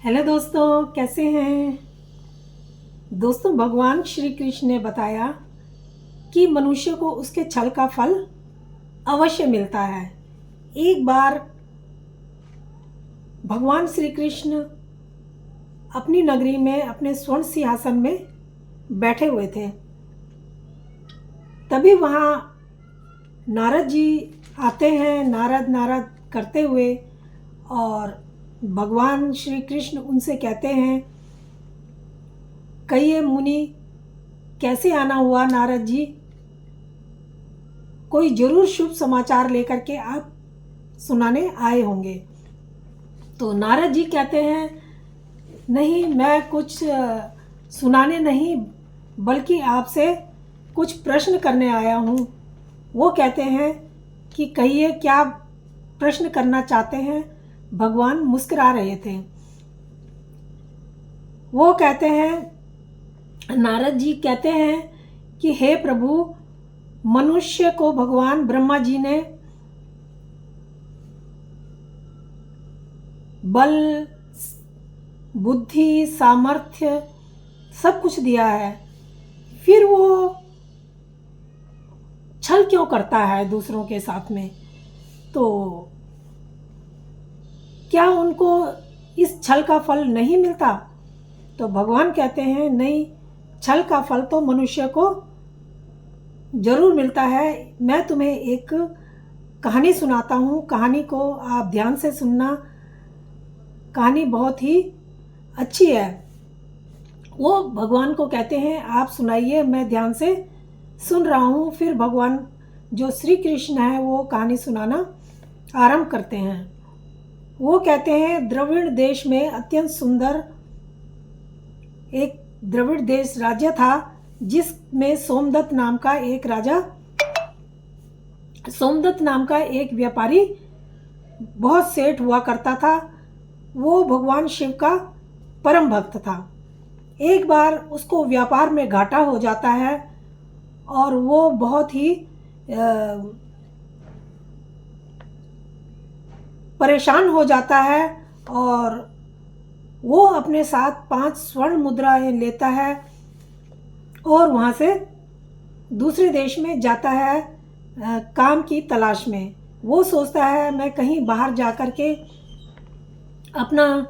Hello दोस्तों, कैसे हैं। दोस्तों, भगवान श्री कृष्ण ने बताया कि मनुष्य को उसके छल का फल अवश्य मिलता है। एक बार भगवान श्री कृष्ण अपनी नगरी में अपने स्वर्ण सिंहासन में बैठे हुए थे। तभी वहाँ नारद जी आते हैं, नारद नारद करते हुए, और भगवान श्री कृष्ण उनसे कहते हैं, कहिए मुनि, कैसे आना हुआ नारद जी? कोई जरूर शुभ समाचार लेकर के आप सुनाने आए होंगे। तो नारद जी कहते हैं, नहीं, मैं कुछ सुनाने नहीं, बल्कि आपसे कुछ प्रश्न करने आया हूँ। वो कहते हैं कि कहिए, क्या प्रश्न करना चाहते हैं? भगवान मुस्कुरा रहे थे। वो कहते हैं, नारद जी कहते हैं कि हे प्रभु, मनुष्य को भगवान ब्रह्मा जी ने बल, बुद्धि, सामर्थ्य सब कुछ दिया है, फिर वो छल क्यों करता है दूसरों के साथ में? तो क्या उनको इस छल का फल नहीं मिलता? तो भगवान कहते हैं, नहीं, छल का फल तो मनुष्य को जरूर मिलता है। मैं तुम्हें एक कहानी सुनाता हूँ, कहानी को आप ध्यान से सुनना। कहानी बहुत ही अच्छी है। वो भगवान को कहते हैं, आप सुनाइए, मैं ध्यान से सुन रहा हूँ। फिर भगवान जो श्री कृष्ण है वो कहानी सुनाना आरंभ करते हैं। वो कहते हैं, द्रविड़ देश में अत्यंत सुंदर एक द्रविड़ देश राज्य था, जिसमें सोमदत्त नाम का एक व्यापारी बहुत सेठ हुआ करता था। वो भगवान शिव का परम भक्त था। एक बार उसको व्यापार में घाटा हो जाता है और वो बहुत ही परेशान हो जाता है, और वो अपने साथ 5 स्वर्ण मुद्राएं लेता है और वहाँ से दूसरे देश में जाता है काम की तलाश में। वो सोचता है, मैं कहीं बाहर जा कर के अपना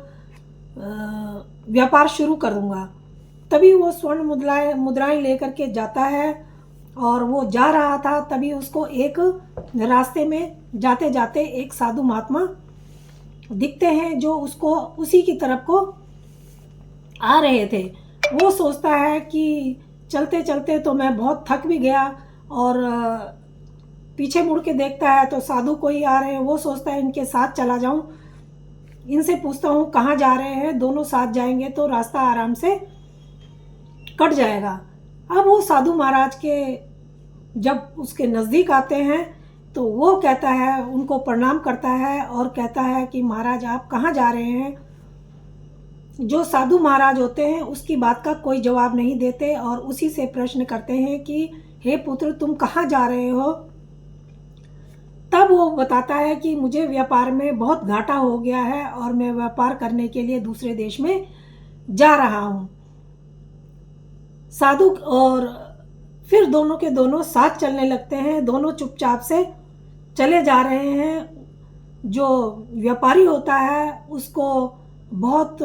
व्यापार शुरू करूँगा। तभी वो स्वर्ण मुद्राएं लेकर के जाता है, और वो जा रहा था, तभी उसको एक रास्ते में जाते जाते एक साधु महात्मा दिखते हैं, जो उसको उसी की तरफ को आ रहे थे। वो सोचता है कि चलते चलते तो मैं बहुत थक भी गया, और पीछे मुड़ के देखता है तो साधु कोई आ रहे हैं। वो सोचता है, इनके साथ चला जाऊं, इनसे पूछता हूँ कहाँ जा रहे हैं, दोनों साथ जाएंगे तो रास्ता आराम से कट जाएगा। अब वो साधु महाराज के जब उसके नज़दीक आते हैं तो वो कहता है, उनको प्रणाम करता है और कहता है कि महाराज, आप कहाँ जा रहे हैं? जो साधु महाराज होते हैं उसकी बात का कोई जवाब नहीं देते, और उसी से प्रश्न करते हैं कि हे पुत्र, तुम कहाँ जा रहे हो? तब वो बताता है कि मुझे व्यापार में बहुत घाटा हो गया है और मैं व्यापार करने के लिए दूसरे देश में जा रहा हूँ। साधु और फिर दोनों के दोनों साथ चलने लगते हैं। दोनों चुपचाप से चले जा रहे हैं। जो व्यापारी होता है उसको बहुत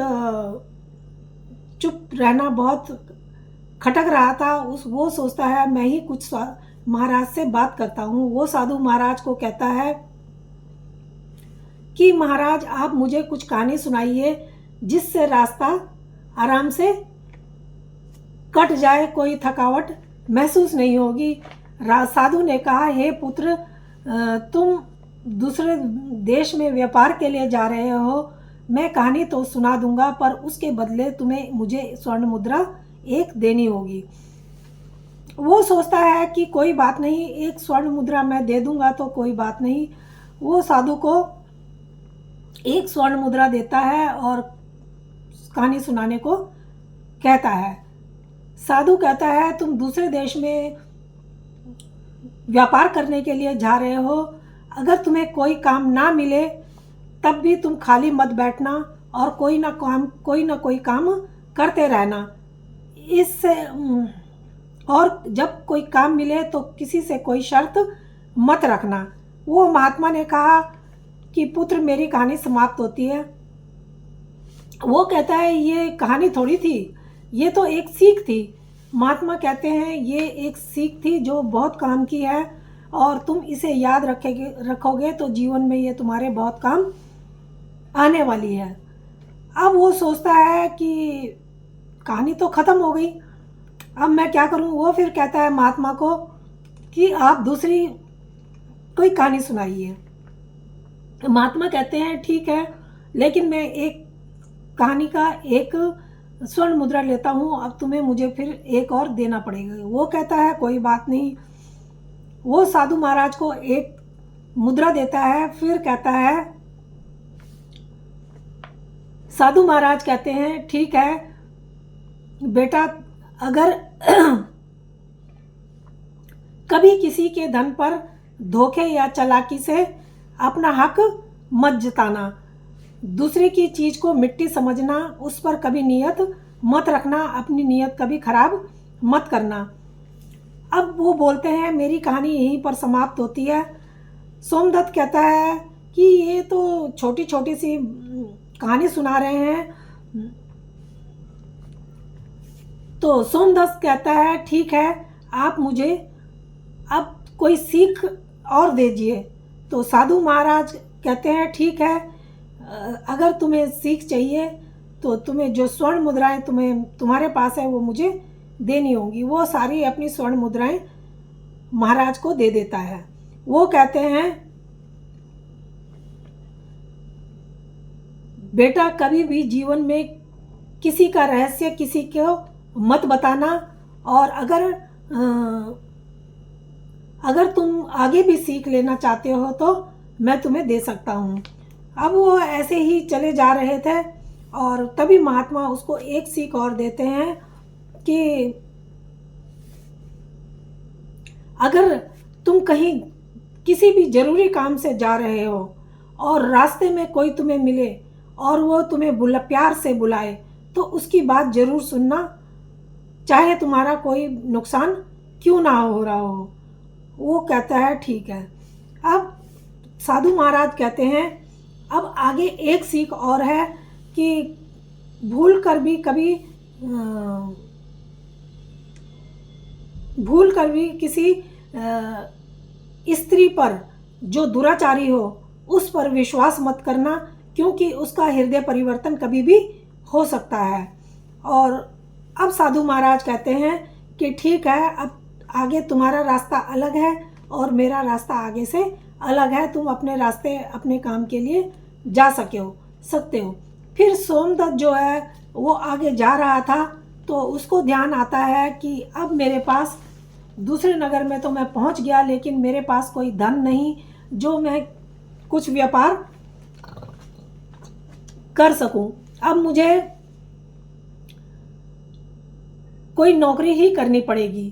चुप रहना बहुत खटक रहा था। वो सोचता है, मैं ही कुछ महाराज से बात करता हूँ। वो साधु महाराज को कहता है कि महाराज, आप मुझे कुछ कहानी सुनाइए जिससे रास्ता आराम से कट जाए, कोई थकावट महसूस नहीं होगी। साधु ने कहा, हे पुत्र, तुम दूसरे देश में व्यापार के लिए जा रहे हो, मैं कहानी तो सुना दूंगा, पर उसके बदले तुम्हें मुझे स्वर्ण मुद्रा एक देनी होगी। वो सोचता है कि कोई बात नहीं, एक स्वर्ण मुद्रा मैं दे दूंगा तो कोई बात नहीं। वो साधु को एक स्वर्ण मुद्रा देता है और कहानी सुनाने को कहता है। साधु कहता है, तुम दूसरे देश में व्यापार करने के लिए जा रहे हो, अगर तुम्हें कोई काम ना मिले तब भी तुम खाली मत बैठना और कोई ना कोई काम करते रहना। इससे और जब कोई काम मिले तो किसी से कोई शर्त मत रखना। वो महात्मा ने कहा कि पुत्र, मेरी कहानी समाप्त होती है। वो कहता है ये कहानी थोड़ी थी, ये तो एक सीख थी। महात्मा कहते हैं ये एक सीख थी जो बहुत काम की है, और तुम इसे याद रखोगे तो जीवन में ये तुम्हारे बहुत काम आने वाली है। अब वो सोचता है कि कहानी तो ख़त्म हो गई, अब मैं क्या करूं। वो फिर कहता है महात्मा को कि आप दूसरी कोई कहानी सुनाइए। महात्मा कहते हैं ठीक है, लेकिन मैं एक कहानी का एक स्वर्ण मुद्रा लेता हूँ, अब तुम्हें मुझे फिर एक और देना पड़ेगा। वो कहता है कोई बात नहीं। वो साधु महाराज को एक मुद्रा देता है। फिर कहता है, साधु महाराज कहते हैं ठीक है बेटा, अगर कभी किसी के धन पर धोखे या चालाकी से अपना हक मत जताना, दूसरे की चीज़ को मिट्टी समझना, उस पर कभी नियत मत रखना, अपनी नियत कभी खराब मत करना। अब वो बोलते हैं मेरी कहानी यहीं पर समाप्त होती है। सोमदत्त कहता है कि ये तो छोटी छोटी सी कहानी सुना रहे हैं। तो सोमदत्त कहता है ठीक है, आप मुझे अब कोई सीख और दीजिए। तो साधु महाराज कहते हैं ठीक है, अगर तुम्हें सीख चाहिए तो तुम्हें जो स्वर्ण मुद्राएं तुम्हारे पास है वो मुझे देनी होंगी। वो सारी अपनी स्वर्ण मुद्राएं महाराज को दे देता है। वो कहते हैं बेटा, कभी भी जीवन में किसी का रहस्य किसी को मत बताना, और अगर तुम आगे भी सीख लेना चाहते हो तो मैं तुम्हें दे सकता हूँ। अब वो ऐसे ही चले जा रहे थे और तभी महात्मा उसको एक सीख और देते हैं कि अगर तुम कहीं किसी भी ज़रूरी काम से जा रहे हो और रास्ते में कोई तुम्हें मिले और वो तुम्हें प्यार से बुलाए तो उसकी बात ज़रूर सुनना, चाहे तुम्हारा कोई नुकसान क्यों ना हो रहा हो। वो कहता है ठीक है। अब साधु महाराज कहते हैं अब आगे एक सीख और है कि भूल कर भी किसी स्त्री पर जो दुराचारी हो उस पर विश्वास मत करना, क्योंकि उसका हृदय परिवर्तन कभी भी हो सकता है। और अब साधु महाराज कहते हैं कि ठीक है, अब आगे तुम्हारा रास्ता अलग है और मेरा रास्ता आगे से अलग है, तुम अपने रास्ते अपने काम के लिए जा सकते हो। फिर सोमदत्त जो है वो आगे जा रहा था तो उसको ध्यान आता है कि अब मेरे पास दूसरे नगर में तो मैं पहुंच गया, लेकिन मेरे पास कोई धन नहीं जो मैं कुछ व्यापार कर सकूं। अब मुझे कोई नौकरी ही करनी पड़ेगी।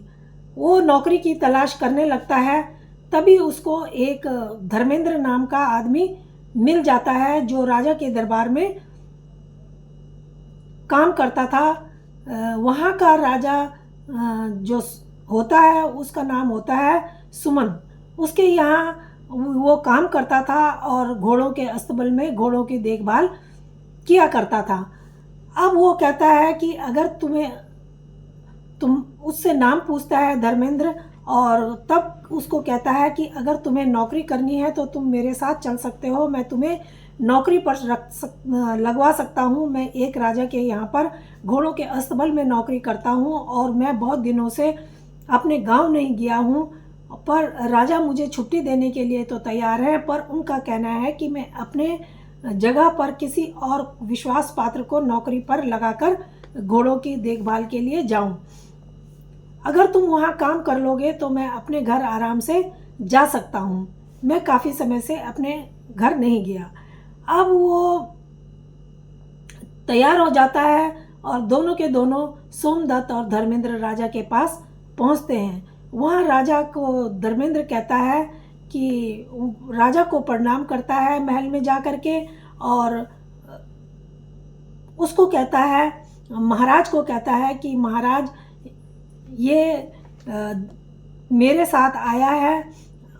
वो नौकरी की तलाश करने लगता है। तभी उसको एक धर्मेंद्र नाम का आदमी मिल जाता है जो राजा के दरबार में काम करता था। वहाँ का राजा जो होता है उसका नाम होता है सुमन। उसके यहाँ वो काम करता था और घोड़ों के अस्तबल में घोड़ों की देखभाल किया करता था। अब वो कहता है कि अगर तुम उससे नाम पूछता है धर्मेंद्र, और तब उसको कहता है कि अगर तुम्हें नौकरी करनी है तो तुम मेरे साथ चल सकते हो, मैं तुम्हें नौकरी पर लगवा सकता हूँ। मैं एक राजा के यहाँ पर घोड़ों के अस्तबल में नौकरी करता हूँ और मैं बहुत दिनों से अपने गांव नहीं गया हूँ, पर राजा मुझे छुट्टी देने के लिए तो तैयार है, पर उनका कहना है कि मैं अपने जगह पर किसी और विश्वास पात्र को नौकरी पर लगाकर घोड़ों की देखभाल के लिए जाऊं। अगर तुम वहाँ काम कर लोगे तो मैं अपने घर आराम से जा सकता हूँ। मैं काफ़ी समय से अपने घर नहीं गया। अब वो तैयार हो जाता है और दोनों के दोनों सोमदत्त और धर्मेंद्र राजा के पास पहुँचते हैं। वहाँ राजा को धर्मेंद्र कहता है कि राजा को प्रणाम करता है महल में जा कर के, और उसको कहता है, महाराज को कहता है कि महाराज ये मेरे साथ आया है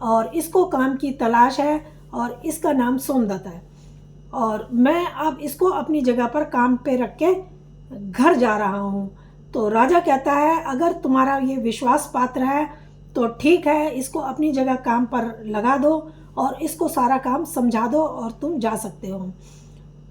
और इसको काम की तलाश है और इसका नाम सोमदत्त है और मैं अब इसको अपनी जगह पर काम पे रख के घर जा रहा हूँ। तो राजा कहता है अगर तुम्हारा ये विश्वास पात्र है तो ठीक है, इसको अपनी जगह काम पर लगा दो और इसको सारा काम समझा दो और तुम जा सकते हो।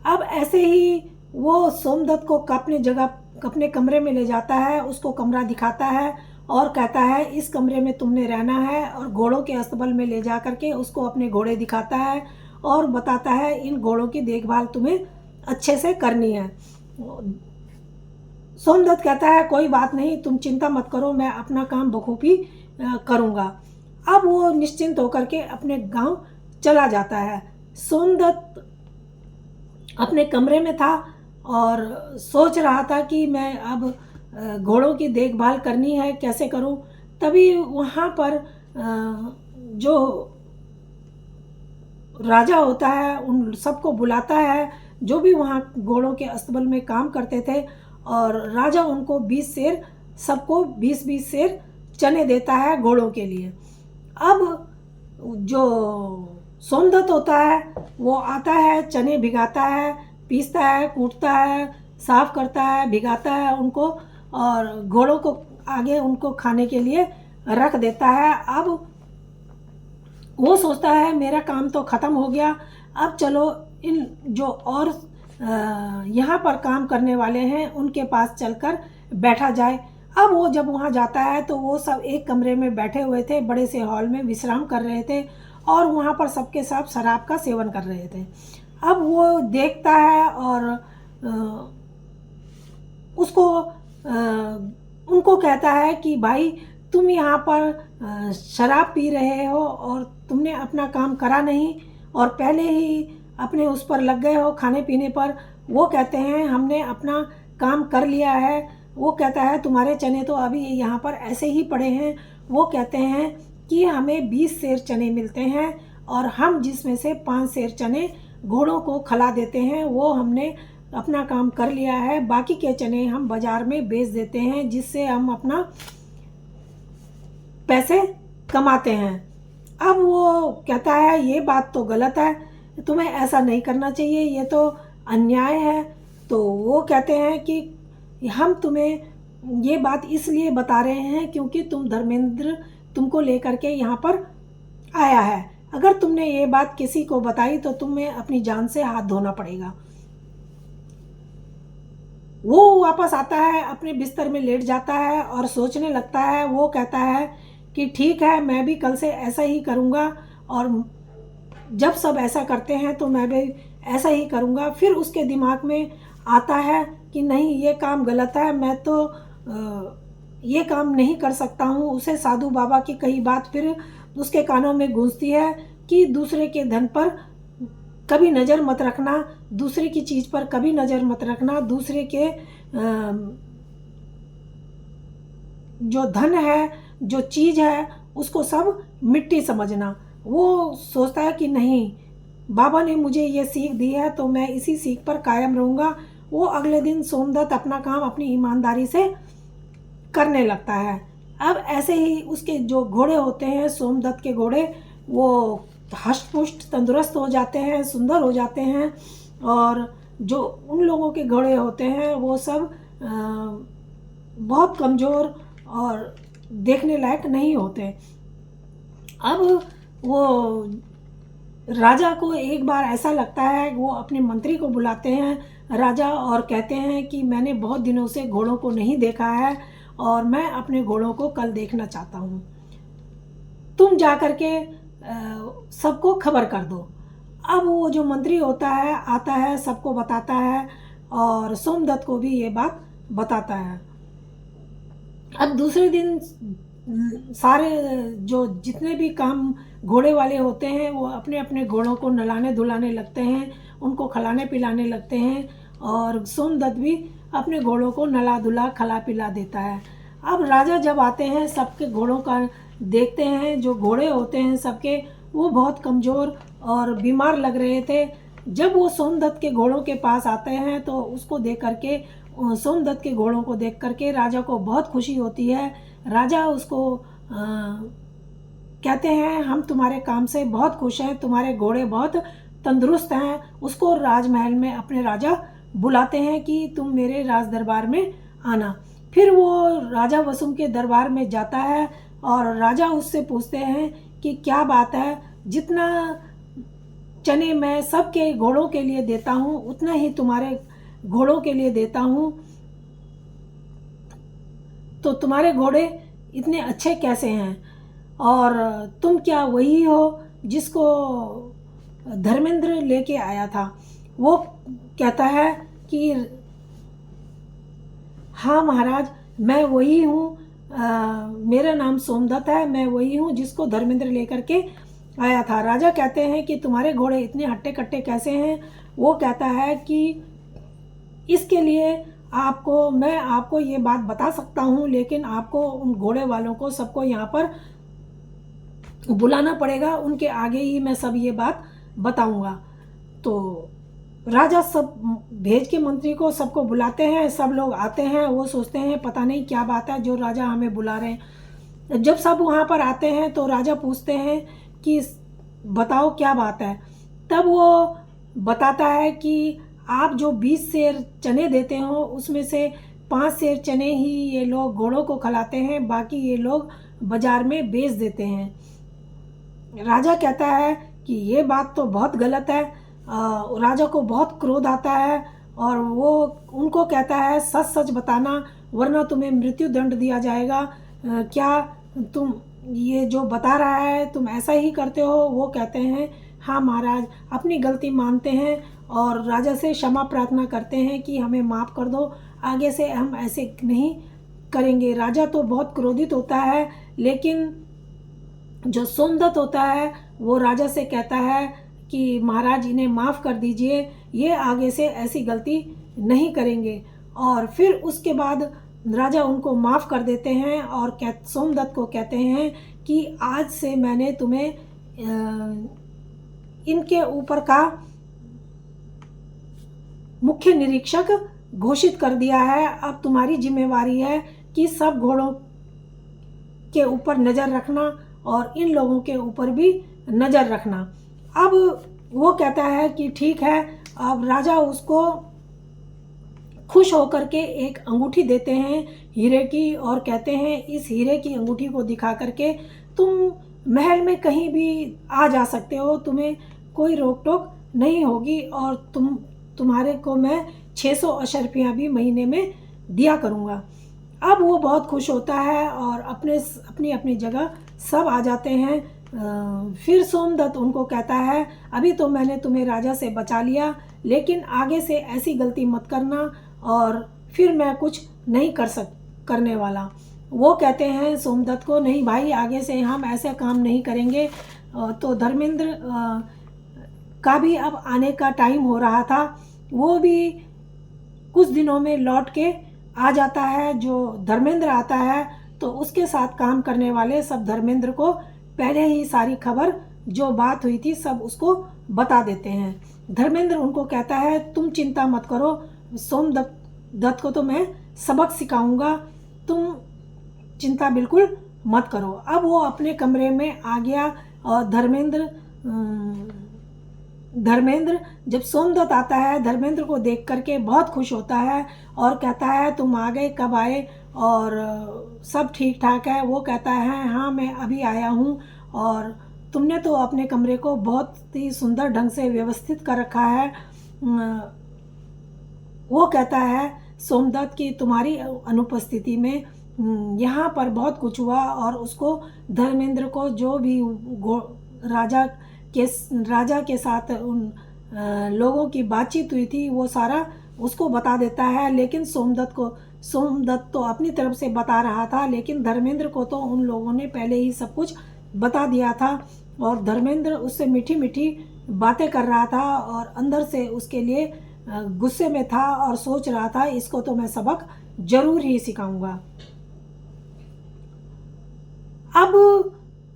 अब ऐसे ही वो सोमदत्त को अपने जगह अपने कमरे में ले जाता है, उसको कमरा दिखाता है और कहता है इस कमरे में तुमने रहना है और घोड़ों के अस्तबल में ले जा करके उसको अपने घोड़े दिखाता है और बताता है इन घोड़ों की देखभाल तुम्हें अच्छे से करनी है। सोमदत्त कहता है कोई बात नहीं, तुम चिंता मत करो, मैं अपना काम बखूबी करूँगा। अब वो निश्चिंत होकर के अपने गांव चला जाता है। सोमदत्त अपने कमरे में था और सोच रहा था कि मैं अब घोड़ों की देखभाल करनी है, कैसे करूं। तभी वहाँ पर जो राजा होता है उन सबको बुलाता है जो भी वहाँ घोड़ों के अस्तबल में काम करते थे और राजा उनको 20 सेर, सबको 20-20 सेर चने देता है घोड़ों के लिए। अब जो सोमदत्त होता है वो आता है, चने भिगाता है, पीसता है, कूटता है, साफ़ करता है, भिगाता है उनको और घोड़ों को आगे उनको खाने के लिए रख देता है। अब वो सोचता है मेरा काम तो ख़त्म हो गया, अब चलो इन जो और यहाँ पर काम करने वाले हैं उनके पास चलकर बैठा जाए। अब वो जब वहाँ जाता है तो वो सब एक कमरे में बैठे हुए थे, बड़े से हॉल में विश्राम कर रहे थे और वहाँ पर सबके सब शराब का सेवन कर रहे थे। अब वो देखता है और उनको कहता है कि भाई तुम यहाँ पर शराब पी रहे हो और तुमने अपना काम करा नहीं और पहले ही अपने उस पर लग गए हो खाने पीने पर। वो कहते हैं हमने अपना काम कर लिया है। वो कहता है तुम्हारे चने तो अभी यहाँ पर ऐसे ही पड़े हैं। वो कहते हैं कि हमें 20 सेर चने मिलते हैं और हम जिसमें से 5 सेर चने घोड़ों को खिला देते हैं, वो हमने अपना काम कर लिया है। बाकी के चने हम बाज़ार में बेच देते हैं जिससे हम अपना पैसे कमाते हैं। अब वो कहता है ये बात तो गलत है, तुम्हें ऐसा नहीं करना चाहिए, ये तो अन्याय है। तो वो कहते हैं कि हम तुम्हें ये बात इसलिए बता रहे हैं क्योंकि धर्मेंद्र तुमको लेकर के यहाँ पर आया है। अगर तुमने ये बात किसी को बताई तो तुम्हें अपनी जान से हाथ धोना पड़ेगा। वो वापस आता है, अपने बिस्तर में लेट जाता है और सोचने लगता है। वो कहता है कि ठीक है, मैं भी कल से ऐसा ही करूँगा और जब सब ऐसा करते हैं तो मैं भी ऐसा ही करूँगा। फिर उसके दिमाग में आता है कि नहीं, ये काम गलत है, मैं तो ये काम नहीं कर सकता हूँ। उसे साधु बाबा की कही बात फिर उसके कानों में गूंजती है कि दूसरे के धन पर कभी नज़र मत रखना, दूसरे की चीज़ पर कभी नज़र मत रखना, दूसरे के जो धन है, जो चीज़ है, उसको सब मिट्टी समझना। वो सोचता है कि नहीं, बाबा ने मुझे ये सीख दी है तो मैं इसी सीख पर कायम रहूँगा। वो अगले दिन सोमदत्त अपना काम अपनी ईमानदारी से करने लगता है। अब ऐसे ही उसके जो घोड़े होते हैं, सोमदत्त के घोड़े, वो हष्ट-पुष्ट तंदुरुस्त हो जाते हैं, सुंदर हो जाते हैं और जो उन लोगों के घोड़े होते हैं वो सब बहुत कमज़ोर और देखने लायक नहीं होते। अब वो राजा को एक बार ऐसा लगता है, वो अपने मंत्री को बुलाते हैं राजा और कहते हैं कि मैंने बहुत दिनों से घोड़ों को नहीं देखा है और मैं अपने घोड़ों को कल देखना चाहता हूँ। तुम जा कर के सबको खबर कर दो। अब वो जो मंत्री होता है आता है, सबको बताता है और सोमदत्त को भी ये बात बताता है। अब दूसरे दिन सारे जो जितने भी काम घोड़े वाले होते हैं वो अपने अपने घोड़ों को नहलाने धुलाने लगते हैं, उनको खिलाने पिलाने लगते हैं और सोमदत्त भी अपने घोड़ों को नहला धुला खिला पिला देता है। अब राजा जब आते हैं, सबके घोड़ों का देखते हैं, जो घोड़े होते हैं सबके वो बहुत कमज़ोर और बीमार लग रहे थे। जब वो सोमदत्त के घोड़ों के पास आते हैं तो उसको देख करके, सोमदत्त के घोड़ों को देख करके राजा को बहुत खुशी होती है। राजा उसको कहते हैं हम तुम्हारे काम से बहुत खुश हैं, तुम्हारे घोड़े बहुत तंदुरुस्त हैं। उसको राजमहल में अपने राजा बुलाते हैं कि तुम मेरे राज दरबार में आना। फिर वो राजा वसुम के दरबार में जाता है और राजा उससे पूछते हैं कि क्या बात है, जितना चने मैं सबके घोड़ों के लिए देता हूँ उतना ही तुम्हारे घोड़ों के लिए देता हूँ, तो तुम्हारे घोड़े इतने अच्छे कैसे हैं? और तुम क्या वही हो जिसको धर्मेंद्र लेके आया था? वो कहता है कि हाँ महाराज, मैं वही हूँ, मेरा नाम सोमदत्त है, मैं वही हूँ जिसको धर्मेंद्र लेकर के आया था। राजा कहते हैं कि तुम्हारे घोड़े इतने हट्टे कट्टे कैसे हैं? वो कहता है कि इसके लिए मैं आपको ये बात बता सकता हूँ, लेकिन आपको उन घोड़े वालों को सबको यहाँ पर बुलाना पड़ेगा, उनके आगे ही मैं सब ये बात बताऊँगा। तो राजा सब भेज के मंत्री को सबको बुलाते हैं, सब लोग आते हैं। वो सोचते हैं पता नहीं क्या बात है जो राजा हमें बुला रहे हैं। जब सब वहाँ पर आते हैं तो राजा पूछते हैं कि बताओ क्या बात है। तब वो बताता है कि आप जो 20 सेर चने देते हो उसमें से 5 सेर चने ही ये लोग घोड़ों को खिलाते हैं, बाकी ये लोग बाज़ार में बेच देते हैं। राजा कहता है कि ये बात तो बहुत गलत है। राजा को बहुत क्रोध आता है और वो उनको कहता है सच सच बताना वरना तुम्हें मृत्यु दंड दिया जाएगा। क्या तुम ये जो बता रहा है तुम ऐसा ही करते हो? वो कहते हैं हाँ महाराज, अपनी गलती मानते हैं और राजा से क्षमा प्रार्थना करते हैं कि हमें माफ़ कर दो, आगे से हम ऐसे नहीं करेंगे। राजा तो बहुत क्रोधित होता है, लेकिन जो सोमदत्त होता है वो राजा से कहता है कि महाराज इन्हें माफ़ कर दीजिए, ये आगे से ऐसी गलती नहीं करेंगे। और फिर उसके बाद राजा उनको माफ़ कर देते हैं और सोमदत्त को कहते हैं कि आज से मैंने तुम्हें इनके ऊपर का मुख्य निरीक्षक घोषित कर दिया है। अब तुम्हारी जिम्मेवारी है कि सब घोड़ों के ऊपर नज़र रखना और इन लोगों के ऊपर भी नज़र रखना। अब वो कहता है कि ठीक है। अब राजा उसको खुश होकर के एक अंगूठी देते हैं हीरे की और कहते हैं इस हीरे की अंगूठी को दिखा करके तुम महल में कहीं भी आ जा सकते हो, तुम्हें कोई रोक टोक नहीं होगी और तुम्हारे को मैं 600 अशर्फियाँ भी महीने में दिया करूँगा। अब वो बहुत खुश होता है और अपनी अपनी जगह सब आ जाते हैं। फिर सोमदत्त उनको कहता है अभी तो मैंने तुम्हें राजा से बचा लिया, लेकिन आगे से ऐसी गलती मत करना और फिर मैं कुछ नहीं करने वाला। वो कहते हैं सोमदत्त को नहीं भाई, आगे से हम ऐसे काम नहीं करेंगे। तो धर्मेंद्र का भी अब आने का टाइम हो रहा था, वो भी कुछ दिनों में लौट के आ जाता है। जो धर्मेंद्र आता है तो उसके साथ काम करने वाले सब धर्मेंद्र को पहले ही सारी खबर जो बात हुई थी सब उसको बता देते हैं। धर्मेंद्र उनको कहता है तुम चिंता मत करो, सोमदत्त को तो मैं सबक सिखाऊंगा, तुम चिंता बिल्कुल मत करो। अब वो अपने कमरे में आ गया और धर्मेंद्र जब सोमदत्त आता है धर्मेंद्र को देख करके बहुत खुश होता है और कहता है तुम आ गए, कब आए और सब ठीक ठाक है? वो कहता है हाँ मैं अभी आया हूँ और तुमने तो अपने कमरे को बहुत ही सुंदर ढंग से व्यवस्थित कर रखा है। वो कहता है सोमदत्त की तुम्हारी अनुपस्थिति में यहाँ पर बहुत कुछ हुआ और उसको धर्मेंद्र को जो भी राजा के साथ उन लोगों की बातचीत हुई थी वो सारा उसको बता देता है। लेकिन सोमदत्त तो अपनी तरफ से बता रहा था, लेकिन धर्मेंद्र को तो उन लोगों ने पहले ही सब कुछ बता दिया था और धर्मेंद्र उससे मीठी मीठी बातें कर रहा था और अंदर से उसके लिए गुस्से में था और सोच रहा था इसको तो मैं सबक जरूर ही सिखाऊंगा। अब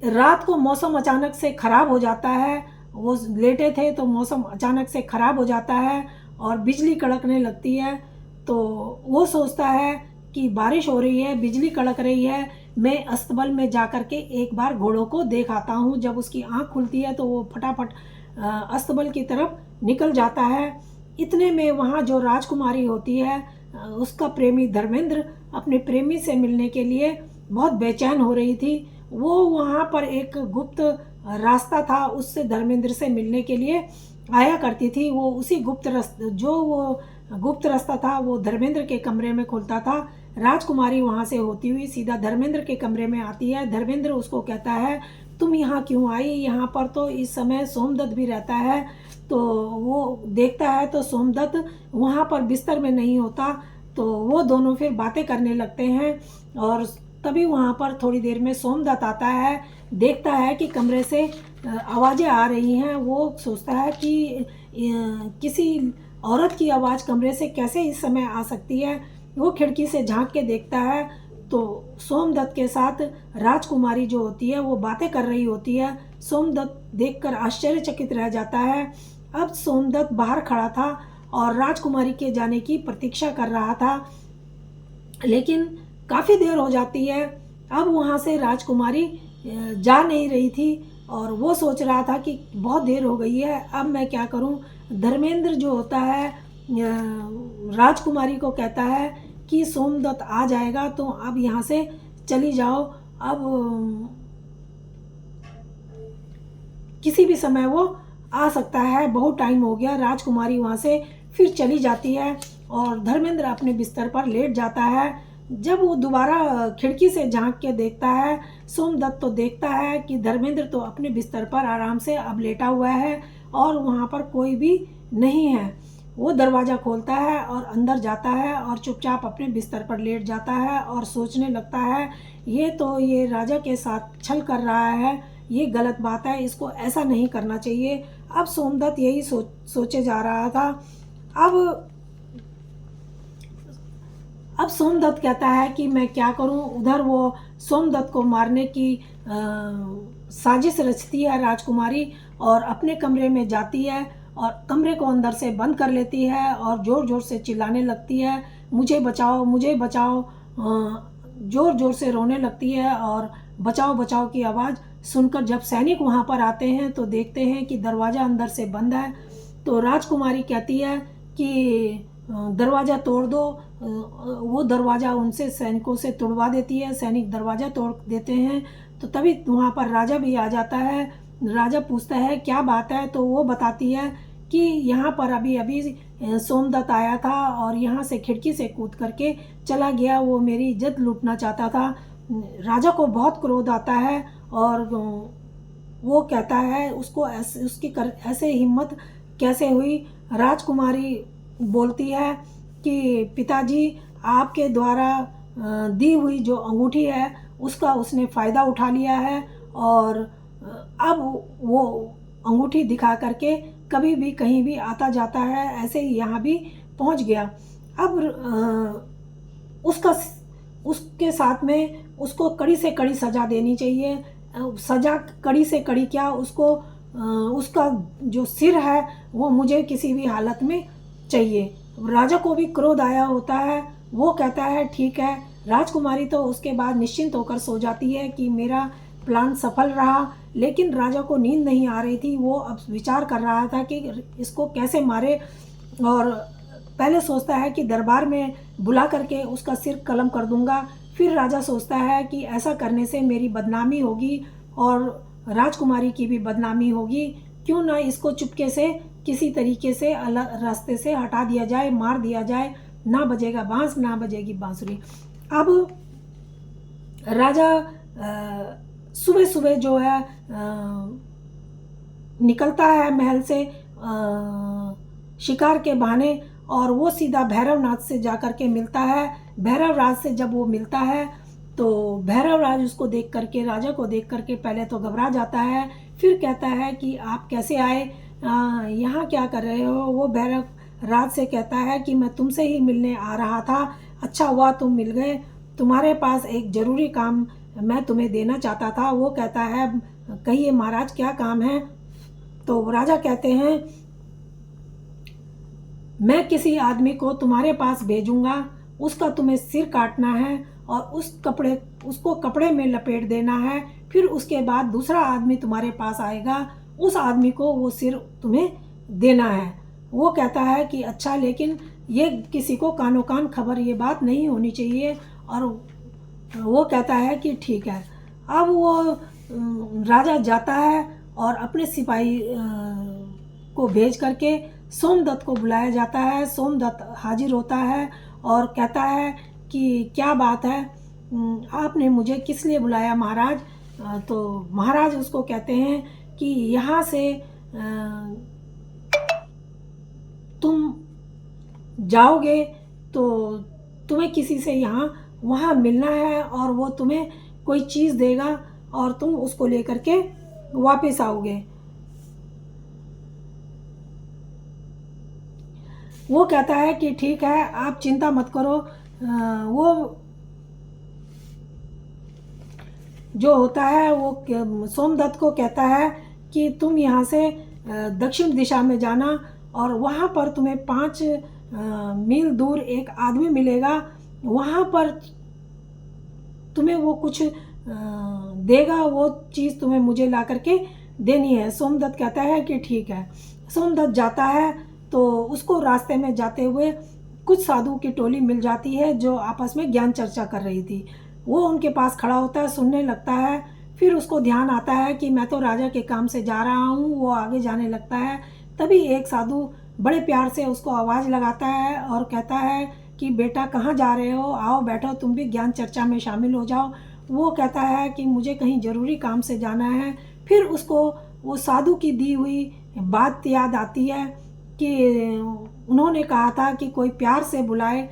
रात को मौसम अचानक से ख़राब हो जाता है वो लेटे थे तो मौसम अचानक से ख़राब हो जाता है और बिजली कड़कने लगती है। तो वो सोचता है कि बारिश हो रही है, बिजली कड़क रही है, मैं अस्तबल में जा कर के एक बार घोड़ों को देख आता हूँ। जब उसकी आँख खुलती है तो वो फटाफट अस्तबल की तरफ निकल जाता है। इतने में वहाँ जो राजकुमारी होती है, उसका प्रेमी धर्मेंद्र अपने प्रेमी से मिलने के लिए बहुत बेचैन हो रही थी। वो वहाँ पर एक गुप्त रास्ता था, उससे धर्मेंद्र से मिलने के लिए आया करती थी। वो उसी गुप्त रास्ता था वो धर्मेंद्र के कमरे में खुलता था। राजकुमारी वहाँ से होती हुई सीधा धर्मेंद्र के कमरे में आती है। धर्मेंद्र उसको कहता है, तुम यहाँ क्यों आई? यहाँ पर तो इस समय सोमदत्त भी रहता है। तो वो देखता है तो सोमदत्त वहाँ पर बिस्तर में नहीं होता। तो वो दोनों फिर बातें करने लगते हैं और तभी वहाँ पर थोड़ी देर में सोमदत्त आता है। देखता है कि कमरे से आवाज़ें आ रही हैं। वो सोचता है कि किसी औरत की आवाज़ कमरे से कैसे इस समय आ सकती है। वो खिड़की से झांक के देखता है तो सोमदत्त के साथ राजकुमारी जो होती है वो बातें कर रही होती है। सोमदत्त देखकर आश्चर्यचकित रह जाता है। अब सोमदत्त बाहर खड़ा था और राजकुमारी के जाने की प्रतीक्षा कर रहा था, लेकिन काफ़ी देर हो जाती है। अब वहाँ से राजकुमारी जा नहीं रही थी और वो सोच रहा था कि बहुत देर हो गई है, अब मैं क्या करूँ। धर्मेंद्र जो होता है राजकुमारी को कहता है कि सोमदत्त आ जाएगा तो अब यहाँ से चली जाओ। अब किसी भी समय वो आ सकता है, बहुत टाइम हो गया। राजकुमारी वहाँ से फिर चली जाती है और धर्मेंद्र अपने बिस्तर पर लेट जाता है। जब वो दोबारा खिड़की से झांक के देखता है, सोमदत्त तो देखता है कि धर्मेंद्र तो अपने बिस्तर पर आराम से अब लेटा हुआ है और वहाँ पर कोई भी नहीं है। वो दरवाज़ा खोलता है और अंदर जाता है और चुपचाप अपने बिस्तर पर लेट जाता है और सोचने लगता है, ये राजा के साथ छल कर रहा है, ये गलत बात है, इसको ऐसा नहीं करना चाहिए। अब सोमदत्त यही सोचे जा रहा था। अब सोमदत्त कहता है कि मैं क्या करूं। उधर वो सोमदत्त को मारने की साजिश रचती है राजकुमारी और अपने कमरे में जाती है और कमरे को अंदर से बंद कर लेती है और ज़ोर ज़ोर से चिल्लाने लगती है, मुझे बचाओ, मुझे बचाओ। ज़ोर ज़ोर से रोने लगती है और बचाओ बचाओ की आवाज़ सुनकर जब सैनिक वहाँ पर आते हैं तो देखते हैं कि दरवाज़ा अंदर से बंद है। तो राजकुमारी कहती है कि दरवाज़ा तोड़ दो। वो दरवाज़ा उनसे सैनिकों से तोड़वा देती है। सैनिक दरवाज़ा तोड़ देते हैं तो तभी वहाँ पर राजा भी आ जाता है। राजा पूछता है क्या बात है, तो वो बताती है कि यहाँ पर अभी अभी सोमदत्त आया था और यहाँ से खिड़की से कूद करके चला गया, वो मेरी इज्जत लूटना चाहता था। राजा को बहुत क्रोध आता है और वो कहता है उसको ऐसे हिम्मत कैसे हुई। राजकुमारी बोलती है कि पिताजी आपके द्वारा दी हुई जो अंगूठी है उसका उसने फ़ायदा उठा लिया है और अब वो अंगूठी दिखा करके कभी भी कहीं भी आता जाता है, ऐसे ही यहाँ भी पहुँच गया। अब उसके साथ में उसको कड़ी से कड़ी सज़ा देनी चाहिए। सज़ा कड़ी से कड़ी क्या, उसका जो सिर है वो मुझे किसी भी हालत में चाहिए। राजा को भी क्रोध आया होता है। वो कहता है ठीक है। राजकुमारी तो उसके बाद निश्चिंत होकर सो जाती है कि मेरा प्लान सफल रहा, लेकिन राजा को नींद नहीं आ रही थी। वो अब विचार कर रहा था कि इसको कैसे मारे और पहले सोचता है कि दरबार में बुला करके उसका सिर कलम कर दूंगा। फिर राजा सोचता है कि ऐसा करने से मेरी बदनामी होगी और राजकुमारी की भी बदनामी होगी, क्यों ना इसको चुपके से किसी तरीके से अलग रास्ते से हटा दिया जाए, मार दिया जाए। ना बजेगा बांस, ना बजेगी बांसुरी। अब राजा सुबह सुबह जो है निकलता है महल से शिकार के बहाने और वो सीधा भैरवनाथ से जाकर के मिलता है। भैरवराज से जब वो मिलता है तो भैरवराज उसको देख करके, राजा को देख करके पहले तो घबरा जाता है, फिर कहता है कि आप कैसे आए, यहाँ क्या कर रहे हो। वो भैरवराज से कहता है कि मैं तुमसे ही मिलने आ रहा था, अच्छा हुआ तुम मिल गए, तुम्हारे पास एक ज़रूरी काम मैं तुम्हें देना चाहता था। वो कहता है कहिए महाराज क्या काम है। तो राजा कहते हैं मैं किसी आदमी को तुम्हारे पास भेजूंगा, उसका तुम्हें सिर काटना है और उसको कपड़े में लपेट देना है, फिर उसके बाद दूसरा आदमी तुम्हारे पास आएगा, उस आदमी को वो सिर तुम्हें देना है। वो कहता है कि अच्छा, लेकिन ये किसी को कानो कान खबर ये बात नहीं होनी चाहिए। और वो कहता है कि ठीक है। अब वो राजा जाता है और अपने सिपाही को भेज करके सोमदत्त को बुलाया जाता है। सोमदत्त हाजिर होता है और कहता है कि क्या बात है, आपने मुझे किस लिए बुलाया महाराज? तो महाराज उसको कहते हैं कि यहाँ से तुम जाओगे तो तुम्हें किसी से वहाँ मिलना है और वो तुम्हें कोई चीज़ देगा और तुम उसको लेकर के वापस आओगे। वो कहता है कि ठीक है, आप चिंता मत करो। वो जो होता है वो सोमदत्त को कहता है कि तुम यहाँ से दक्षिण दिशा में जाना और वहाँ पर तुम्हें 5 मील दूर एक आदमी मिलेगा, वहाँ पर तुम्हें वो कुछ देगा, वो चीज़ तुम्हें मुझे ला करके देनी है। सोमदत्त कहता है कि ठीक है। सोमदत्त जाता है तो उसको रास्ते में जाते हुए कुछ साधु की टोली मिल जाती है जो आपस में ज्ञान चर्चा कर रही थी। वो उनके पास खड़ा होता है, सुनने लगता है। फिर उसको ध्यान आता है कि मैं तो राजा के काम से जा रहा हूँ। वो आगे जाने लगता है। तभी एक साधु बड़े प्यार से उसको आवाज़ लगाता है और कहता है कि बेटा कहाँ जा रहे हो, आओ बैठो, तुम भी ज्ञान चर्चा में शामिल हो जाओ। वो कहता है कि मुझे कहीं ज़रूरी काम से जाना है। फिर उसको वो साधु की दी हुई बात याद आती है कि उन्होंने कहा था कि कोई प्यार से बुलाए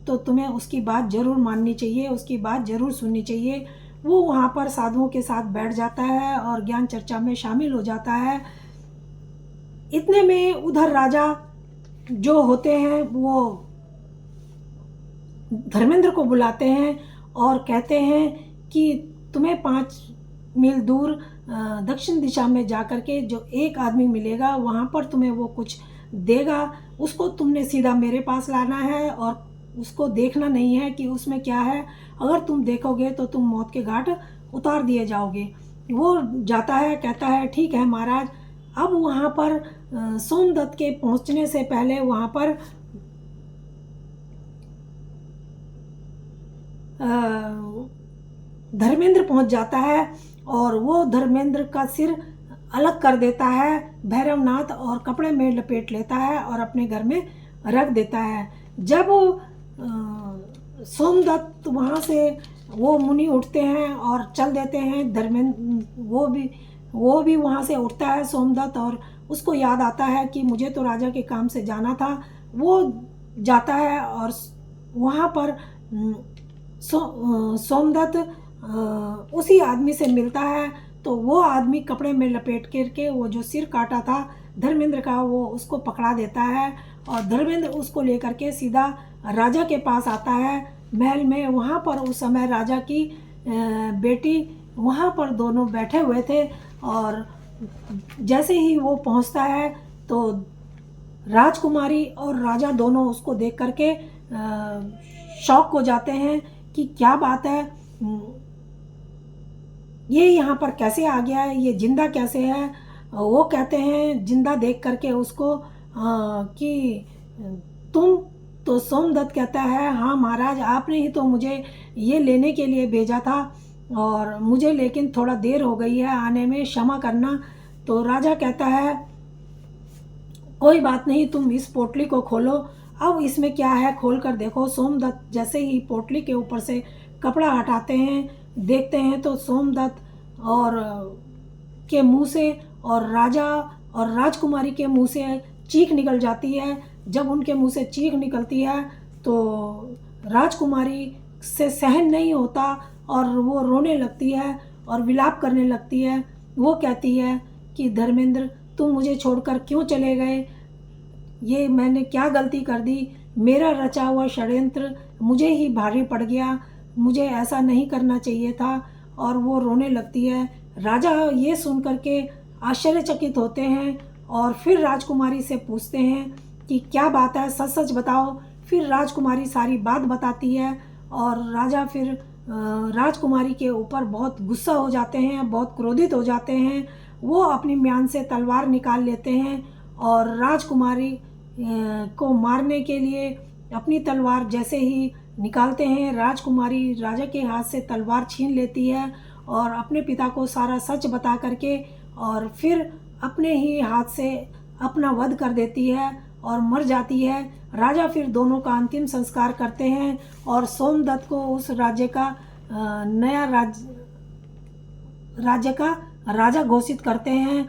तो तुम्हें उसकी बात ज़रूर माननी चाहिए, उसकी बात ज़रूर सुननी चाहिए। वो वहाँ पर साधुओं के साथ बैठ जाता है और ज्ञान चर्चा में शामिल हो जाता है। इतने में उधर राजा जो होते हैं वो धर्मेंद्र को बुलाते हैं और कहते हैं कि तुम्हें 5 मील दूर दक्षिण दिशा में जा कर के जो एक आदमी मिलेगा, वहाँ पर तुम्हें वो कुछ देगा, उसको तुमने सीधा मेरे पास लाना है और उसको देखना नहीं है कि उसमें क्या है। अगर तुम देखोगे तो तुम मौत के घाट उतार दिए जाओगे। वो जाता है, कहता है ठीक है महाराज। अब वहाँ पर सोमदत्त के पहुँचने से पहले वहाँ पर धर्मेंद्र पहुँच जाता है और वो धर्मेंद्र का सिर अलग कर देता है भैरवनाथ और कपड़े में लपेट लेता है और अपने घर में रख देता है। जब सोमदत्त वहाँ से वो मुनि उठते हैं और चल देते हैं, धर्मेंद्र वो भी वहाँ से उठता है सोमदत्त, और उसको याद आता है कि मुझे तो राजा के काम से जाना था। वो जाता है और वहाँ पर सोमदत्त उसी आदमी से मिलता है। तो वो आदमी कपड़े में लपेट करके वो जो सिर काटा था धर्मेंद्र का, वो उसको पकड़ा देता है और धर्मेंद्र उसको लेकर के सीधा राजा के पास आता है महल में। वहाँ पर उस समय राजा की बेटी वहाँ पर दोनों बैठे हुए थे और जैसे ही वो पहुँचता है तो राजकुमारी और राजा दोनों उसको देख करके शॉक हो जाते हैं कि क्या बात है, ये यहाँ पर कैसे आ गया है, ये जिंदा कैसे है। वो कहते हैं जिंदा देख करके उसको कि तुम तो सोमदत्त कहता है हाँ महाराज, आपने ही तो मुझे ये लेने के लिए भेजा था और मुझे लेकिन थोड़ा देर हो गई है आने में, क्षमा करना। तो राजा कहता है कोई बात नहीं, तुम इस पोटली को खोलो, अब इसमें क्या है खोल कर देखो। सोमदत्त जैसे ही पोटली के ऊपर से कपड़ा हटाते हैं, देखते हैं तो सोमदत्त और के मुंह से और राजा और राजकुमारी के मुंह से चीख निकल जाती है। जब उनके मुंह से चीख निकलती है तो राजकुमारी से सहन नहीं होता और वो रोने लगती है और विलाप करने लगती है। वो कहती है कि धर्मेंद्र, तुम मुझे छोड़कर क्यों चले गए, ये मैंने क्या गलती कर दी, मेरा रचा हुआ षड्यंत्र मुझे ही भारी पड़ गया, मुझे ऐसा नहीं करना चाहिए था। और वो रोने लगती है। राजा ये सुन कर के आश्चर्यचकित होते हैं और फिर राजकुमारी से पूछते हैं कि क्या बात है, सच सच बताओ। फिर राजकुमारी सारी बात बताती है और राजा फिर राजकुमारी के ऊपर बहुत गुस्सा हो जाते हैं, बहुत क्रोधित हो जाते हैं। वो अपनी म्यान से तलवार निकाल लेते हैं और राजकुमारी को मारने के लिए अपनी तलवार जैसे ही निकालते हैं, राजकुमारी राजा के हाथ से तलवार छीन लेती है और अपने पिता को सारा सच बता करके और फिर अपने ही हाथ से अपना वध कर देती है और मर जाती है। राजा फिर दोनों का अंतिम संस्कार करते हैं और सोमदत्त को उस राज्य का नया राज्य का राजा घोषित करते हैं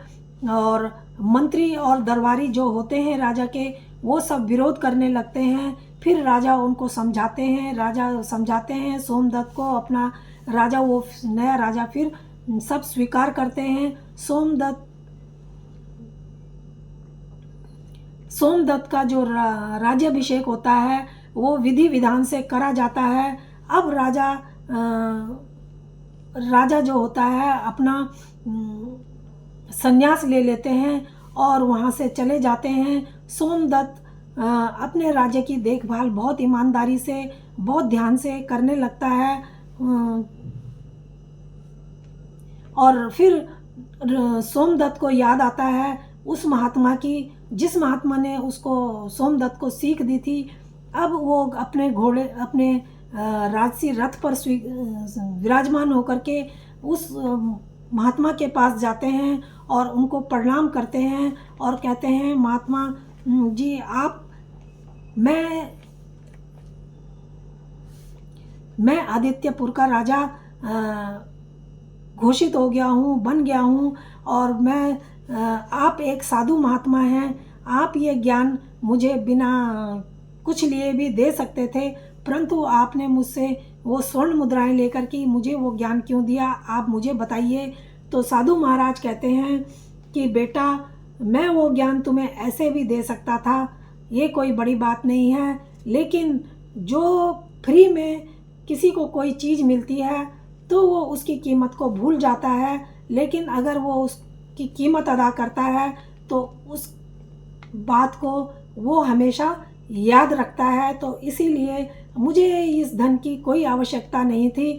और मंत्री और दरबारी जो होते हैं राजा के, वो सब विरोध करने लगते हैं। फिर राजा उनको समझाते हैं सोमदत्त को अपना राजा, वो नया राजा फिर सब स्वीकार करते हैं। सोमदत्त का जो राज्याभिषेक होता है वो विधि विधान से करा जाता है। अब राजा जो होता है अपना संन्यास ले लेते हैं और वहाँ से चले जाते हैं। सोमदत्त अपने राज्य की देखभाल बहुत ईमानदारी से, बहुत ध्यान से करने लगता है और फिर सोमदत्त को याद आता है उस महात्मा की, जिस महात्मा ने उसको सोमदत्त को सीख दी थी। अब वो अपने घोड़े, अपने राजसी रथ पर विराजमान होकर के उस महात्मा के पास जाते हैं और उनको प्रणाम करते हैं और कहते हैं, महात्मा जी मैं आदित्यपुर का राजा घोषित हो गया हूँ, बन गया हूँ और आप एक साधु महात्मा हैं, आप ये ज्ञान मुझे बिना कुछ लिए भी दे सकते थे, परंतु आपने मुझसे वो स्वर्ण मुद्राएं लेकर के मुझे वो ज्ञान क्यों दिया, आप मुझे बताइए। तो साधु महाराज कहते हैं कि बेटा, मैं वो ज्ञान तुम्हें ऐसे भी दे सकता था, ये कोई बड़ी बात नहीं है, लेकिन जो फ्री में किसी को कोई चीज़ मिलती है तो वो उसकी कीमत को भूल जाता है, लेकिन अगर वो उसकी कीमत अदा करता है तो उस बात को वो हमेशा याद रखता है। तो इसीलिए मुझे इस धन की कोई आवश्यकता नहीं थी,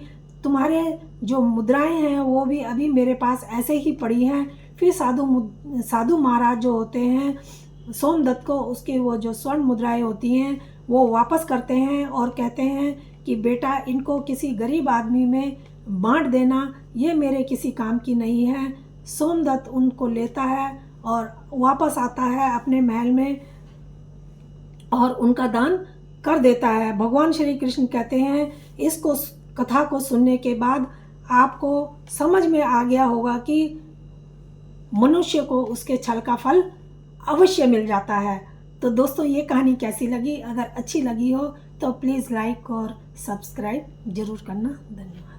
तुम्हारे जो मुद्राएं हैं वो भी अभी मेरे पास ऐसे ही पड़ी हैं। फिर साधु महाराज जो होते हैं सोमदत्त को उसके वो जो स्वर्ण मुद्राएं होती हैं वो वापस करते हैं और कहते हैं कि बेटा, इनको किसी गरीब आदमी में बांट देना, ये मेरे किसी काम की नहीं है। सोमदत्त उनको लेता है और वापस आता है अपने महल में और उनका दान कर देता है। भगवान श्री कृष्ण कहते हैं, इसको कथा को सुनने के बाद आपको समझ में आ गया होगा कि मनुष्य को उसके छल का फल अवश्य मिल जाता है। तो दोस्तों, ये कहानी कैसी लगी? अगर अच्छी लगी हो तो प्लीज़ लाइक और सब्सक्राइब ज़रूर करना। धन्यवाद।